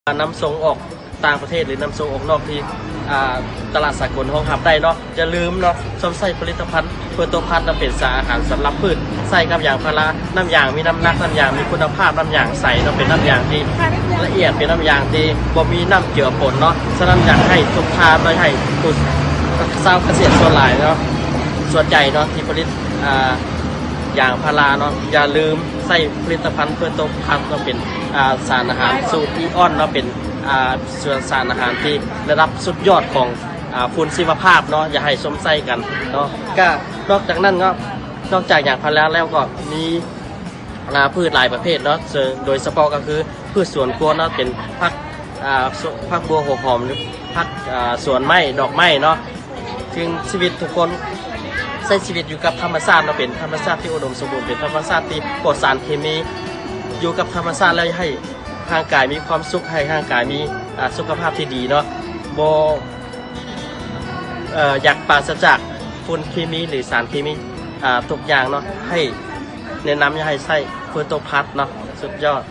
นำส่งออกต่างประเทศหรือนำส่งออกนอกที่ตลาดสากลห้องหับได้เนาะอย่าลืมเนาะใส่ผลิตภัณฑ์เพื่อตัวพันธุ์เป็นสารอาหารสำหรับพืชใส่กับอย่างพาราน้ำยางมีน้ำหนักน้ำยางมีคุณภาพน้ำยางใสเนาะเป็นน้ำยางที่ละเอียดเป็นน้ำยางที่บ่มีน้ำเจือปนเนาะฉะนั้นอยากให้ทุกทานโดยให้ทุกชาวเกษตรส่วนหลายเนาะส่วนใหญ่เนาะที่ผลิตอย่างพาราเนาะอย่าลืมใส่ผลิตภัณฑ์เพื่อตัวพันธุ์เนาะเป็นสารอาหารสูตรอีออนเนาะเป็นส่วนสารอาหารที่ระดับสุดยอดของคุณชีวภาพเนาะอย่าให้สมใส่กันเนาะก็นอกจากนั้นก็นอกจากอย่างพาราแล้วก็มีพืชหลายประเภทเนาะโดยเฉพาะก็คือพืชสวนครัวเนาะเป็นผักบัวหัวหอมหรือผักสวนไม้ดอกไม้เนาะซึ่งชีวิตทุกคนใช้ชีวิตอยู่กับธรรมชาติเนาะเป็นธรรมชาติที่อุดมสมบูรณ์เป็นธรรมชาติที่ปลอดสารเคมีอยู่กับธรรมชาติแล้วให้ร่างกายมีความสุขให้ร่างกายมีสุขภาพที่ดีเนาะอยากปราศจากฝุ่นเคมีหรือสารเคมีทุกอย่างเนาะให้แนะนำให้ใส่เฟอร์โตพัทเนาะสุดยอด